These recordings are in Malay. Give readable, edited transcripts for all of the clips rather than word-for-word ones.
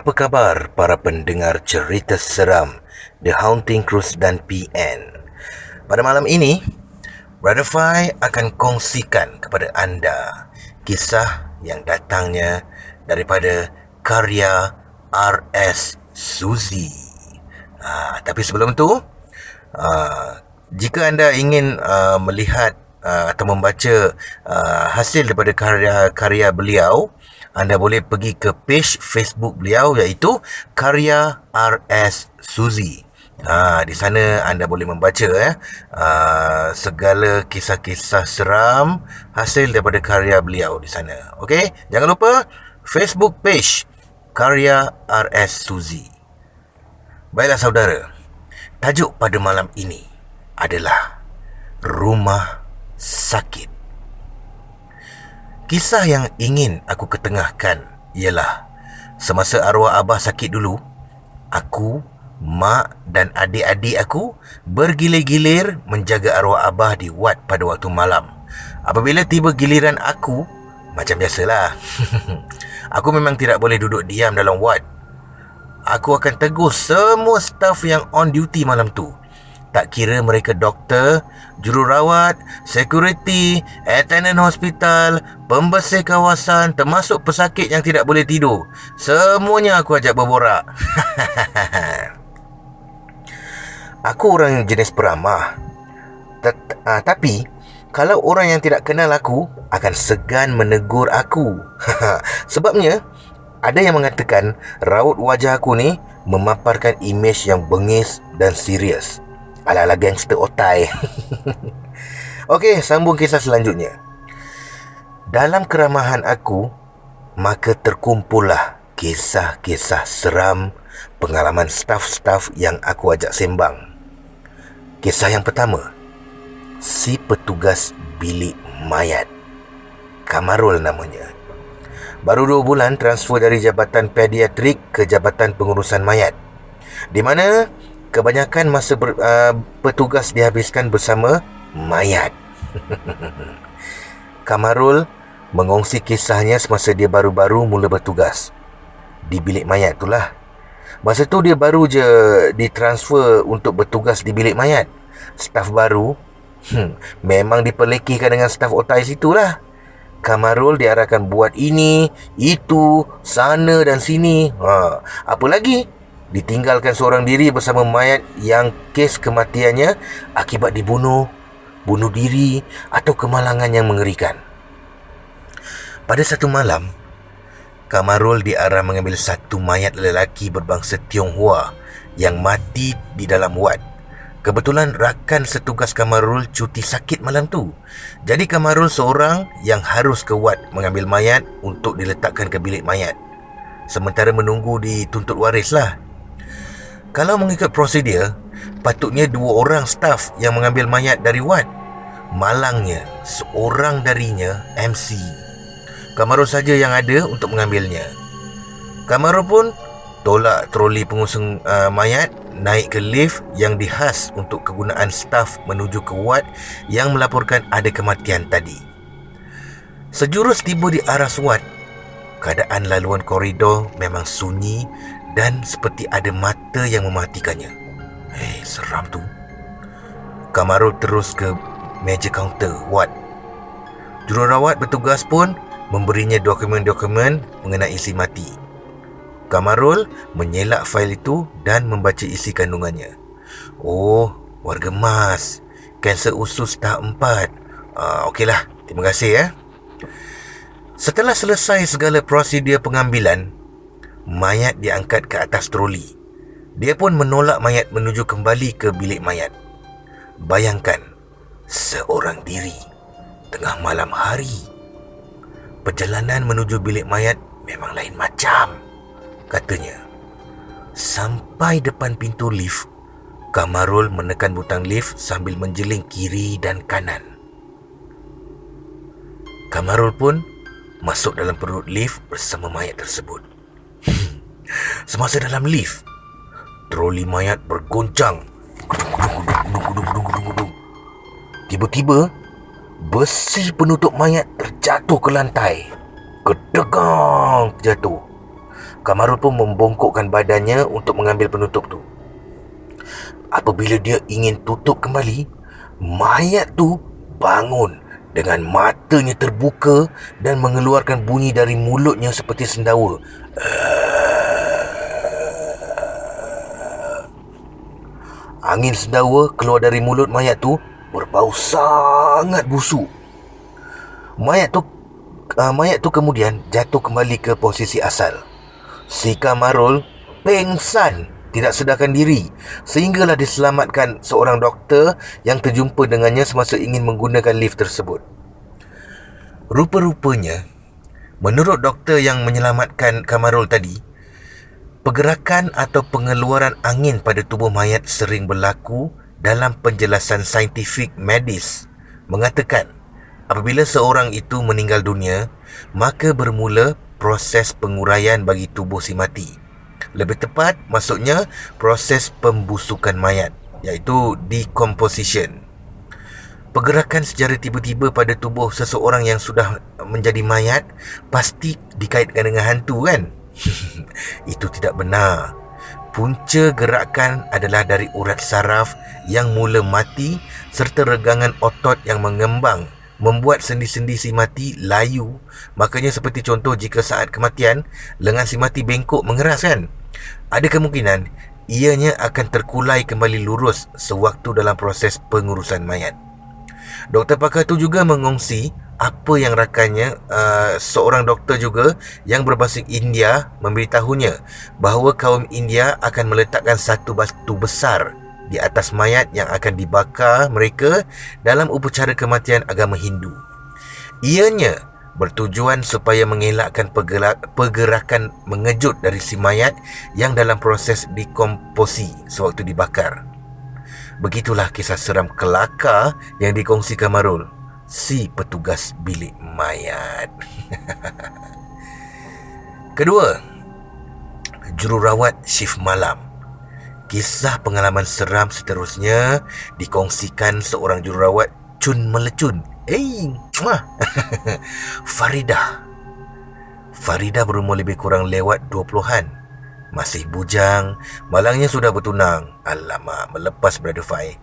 Apa khabar para pendengar cerita seram The Haunting Cruise dan PN? Pada malam ini, Brother Fai akan kongsikan kepada anda kisah yang datangnya daripada karya R.S. Suzy. Tapi sebelum tu, jika anda ingin melihat atau membaca hasil daripada karya beliau, anda boleh pergi ke page Facebook beliau, iaitu Karya R.S. Suzy. Di sana anda boleh membaca segala kisah-kisah seram hasil daripada karya beliau di sana. Okey, jangan lupa Facebook page Karya R.S. Suzy. Baiklah saudara, tajuk pada malam ini adalah Rumah Sakit. Kisah yang ingin aku ketengahkan ialah semasa arwah abah sakit dulu, aku, mak dan adik-adik aku bergilir-gilir menjaga arwah abah di wad pada waktu malam. Apabila tiba giliran aku, macam biasalah, aku memang tidak boleh duduk diam dalam wad. Aku akan tegur semua staf yang on duty malam tu. Tak kira mereka doktor, jururawat, security, attendant hospital, pembersih kawasan, termasuk pesakit yang tidak boleh tidur. Semuanya aku ajak berborak. Aku orang jenis peramah. Tapi kalau orang yang tidak kenal aku akan segan menegur aku. Sebabnya ada yang mengatakan raut wajah aku ni memaparkan imej yang bengis dan serius, ala-ala gangster otai. Okey, sambung kisah selanjutnya. Dalam keramahan aku, maka terkumpullah kisah-kisah seram pengalaman staf-staf yang aku ajak sembang. Kisah yang pertama, si petugas bilik mayat. Kamarul namanya. Baru 2 bulan transfer dari Jabatan Pediatrik ke Jabatan Pengurusan Mayat, di mana kebanyakan masa petugas dihabiskan bersama mayat. Kamarul mengongsi kisahnya semasa dia baru-baru mula bertugas di bilik mayat itulah. Masa tu dia baru je ditransfer untuk bertugas di bilik mayat. Staf baru memang diperlekehkan dengan staf otai situlah. Kamarul diarahkan buat ini, itu, sana dan sini. Apa lagi? Ditinggalkan seorang diri bersama mayat yang kes kematiannya akibat dibunuh, bunuh diri atau kemalangan yang mengerikan. Pada satu malam, Kamarul diarah mengambil satu mayat lelaki berbangsa Tionghoa yang mati di dalam wad. Kebetulan rakan setugas Kamarul cuti sakit malam tu. Jadi Kamarul seorang yang harus ke wad mengambil mayat untuk diletakkan ke bilik mayat, sementara menunggu dituntut waris lah. Kalau mengikut prosedur, patutnya 2 orang staf yang mengambil mayat dari wad. Malangnya, seorang darinya MC. Kamarul saja yang ada untuk mengambilnya. Kamarul pun tolak troli pengusung mayat, naik ke lift yang dihas untuk kegunaan staf menuju ke wad yang melaporkan ada kematian tadi. Sejurus tiba di aras wad, keadaan laluan koridor memang sunyi dan seperti ada mata yang mematikannya. Seram tu. Kamarul terus ke meja kaunter wad. Jururawat bertugas pun memberinya dokumen-dokumen mengenai si mati. Kamarul menyelak fail itu dan membaca isi kandungannya. Oh, warga emas, kanser usus tahap 4. Okeylah, terima kasih ya. Setelah selesai segala prosedur pengambilan, mayat diangkat ke atas troli. Dia pun menolak mayat menuju kembali ke bilik mayat. Bayangkan, seorang diri tengah malam hari. Perjalanan menuju bilik mayat memang lain macam, katanya. Sampai depan pintu lift, Kamarul menekan butang lift sambil menjeling kiri dan kanan. Kamarul pun masuk dalam perut lift bersama mayat tersebut. Semasa dalam lift, troli mayat bergoncang. Tiba-tiba, besi penutup mayat terjatuh ke lantai. Kedegang terjatuh. Kamarul pun membongkokkan badannya untuk mengambil penutup tu. Apabila dia ingin tutup kembali, mayat tu bangun dengan matanya terbuka dan mengeluarkan bunyi dari mulutnya seperti sendawa. Angin sendawa keluar dari mulut mayat tu berbau sangat busuk. Mayat tu kemudian jatuh kembali ke posisi asal. Si Kamarul pengsan, tidak sedarkan diri, sehinggalah diselamatkan seorang doktor yang terjumpa dengannya semasa ingin menggunakan lift tersebut. Rupa-rupanya, menurut doktor yang menyelamatkan Kamarul tadi, pergerakan atau pengeluaran angin pada tubuh mayat sering berlaku dalam penjelasan saintifik medis mengatakan apabila seorang itu meninggal dunia, maka bermula proses penguraian bagi tubuh si mati. Lebih tepat, maksudnya proses pembusukan mayat, iaitu decomposition. Pergerakan secara tiba-tiba pada tubuh seseorang yang sudah menjadi mayat pasti dikaitkan dengan hantu, kan? Itu tidak benar. Punca gerakan adalah dari urat saraf yang mula mati serta regangan otot yang mengembang membuat sendi-sendi si mati layu. Makanya seperti contoh, jika saat kematian lengan si mati bengkok mengeras, kan? Ada kemungkinan ianya akan terkulai kembali lurus sewaktu dalam proses pengurusan mayat. Doktor pakar tu juga mengongsi apa yang rakannya, seorang doktor juga yang berbahasa India, memberitahunya bahawa kaum India akan meletakkan satu batu besar di atas mayat yang akan dibakar mereka dalam upacara kematian agama Hindu. Ianya bertujuan supaya mengelakkan pergerakan mengejut dari si mayat yang dalam proses dekomposi sewaktu dibakar. Begitulah kisah seram kelakar yang dikongsi Kamarul, si petugas bilik mayat. Kedua, jururawat shift malam. Kisah pengalaman seram seterusnya dikongsikan seorang jururawat cun melecun. Faridah berumur lebih kurang lewat 20-an. Masih bujang, malangnya sudah bertunang. Alamak, melepas Brother Fai.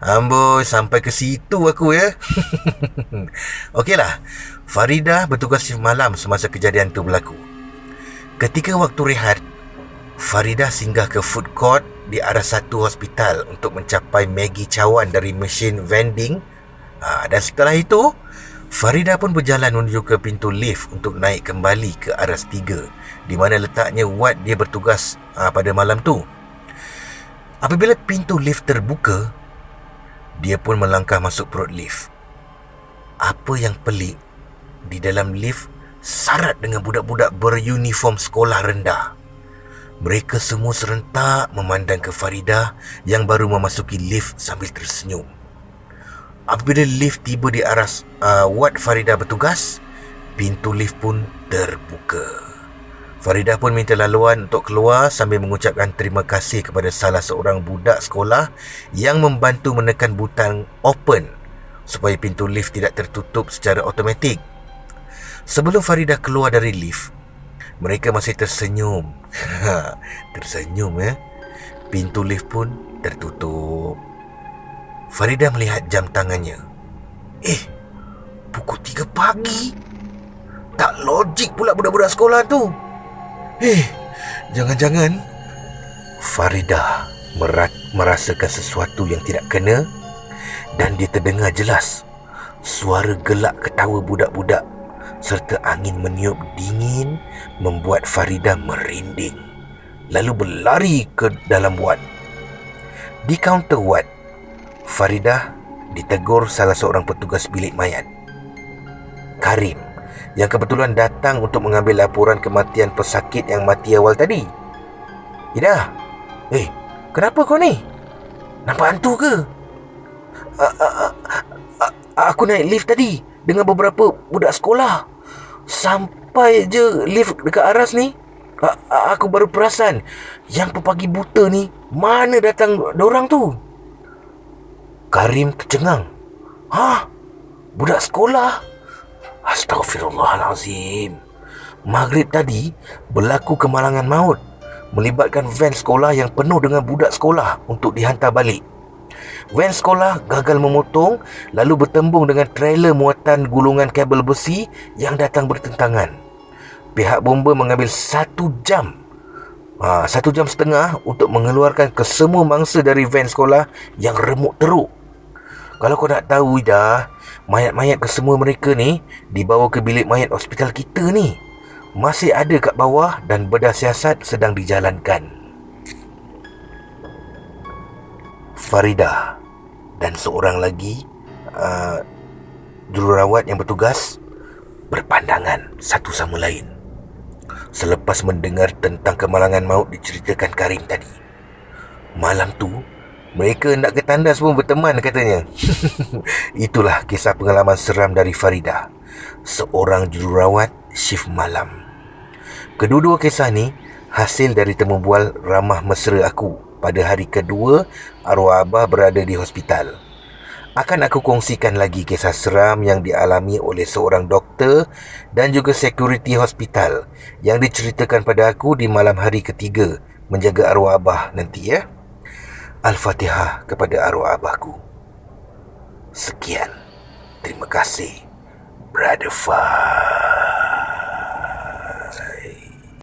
Amboi, sampai ke situ aku ya. Okeylah, Faridah bertugas shift malam semasa kejadian itu berlaku. Ketika waktu rehat, Faridah singgah ke food court di arah satu hospital untuk mencapai Maggi cawan dari mesin vending. Dan setelah itu, Faridah pun berjalan menuju ke pintu lift untuk naik kembali ke aras 3, di mana letaknya ward dia bertugas pada malam tu. Apabila pintu lift terbuka, dia pun melangkah masuk perut lift. Apa yang pelik, di dalam lift syarat dengan budak-budak beruniform sekolah rendah. Mereka semua serentak memandang ke Faridah yang baru memasuki lift sambil tersenyum. Apabila lift tiba di aras ward Faridah bertugas, pintu lift pun terbuka. Faridah pun minta laluan untuk keluar sambil mengucapkan terima kasih kepada salah seorang budak sekolah yang membantu menekan butang open supaya pintu lift tidak tertutup secara automatik. Sebelum Faridah keluar dari lift, mereka masih tersenyum. Tersenyum ya. Pintu lift pun tertutup. Faridah melihat jam tangannya. Pukul 3 pagi. Tak logik pula budak-budak sekolah tu. Jangan-jangan Faridah merasakan sesuatu yang tidak kena, dan dia terdengar jelas suara gelak ketawa budak-budak serta angin meniup dingin membuat Faridah merinding, lalu berlari ke dalam wad. Di kaunter wad, Faridah ditegur salah seorang petugas bilik mayat, Karim, yang kebetulan datang untuk mengambil laporan kematian pesakit yang mati awal tadi. Ida, kenapa kau ni? Nampak hantu ke? Aku naik lift tadi dengan beberapa budak sekolah. Sampai je lift dekat aras ni, aku baru perasan yang pepagi buta ni mana datang dorang tu. Karim tercengang. Budak sekolah? Astaghfirullahalazim. Maghrib tadi berlaku kemalangan maut melibatkan van sekolah yang penuh dengan budak sekolah untuk dihantar balik. Van sekolah gagal memotong lalu bertembung dengan trailer muatan gulungan kabel besi yang datang bertentangan. Pihak bomba mengambil 1 jam 1 jam setengah untuk mengeluarkan kesemua mangsa dari van sekolah yang remuk teruk. Kalau kau nak tahu, Ida, mayat-mayat kesemua mereka ni dibawa ke bilik mayat hospital kita ni. Masih ada kat bawah dan bedah siasat sedang dijalankan. Farida dan seorang lagi jururawat yang bertugas berpandangan satu sama lain selepas mendengar tentang kemalangan maut diceritakan Karim tadi. Malam tu mereka nak ke tandas pun berteman katanya. Itulah kisah pengalaman seram dari Farida, seorang jururawat shift malam. Kedua-dua kisah ni hasil dari temu bual ramah mesra aku pada hari kedua arwah abah berada di hospital. Akan aku kongsikan lagi kisah seram yang dialami oleh seorang doktor dan juga security hospital yang diceritakan pada aku di malam hari ketiga menjaga arwah abah nanti ya. Al-Fatihah kepada arwah abahku. Sekian. Terima kasih, Brother Fah.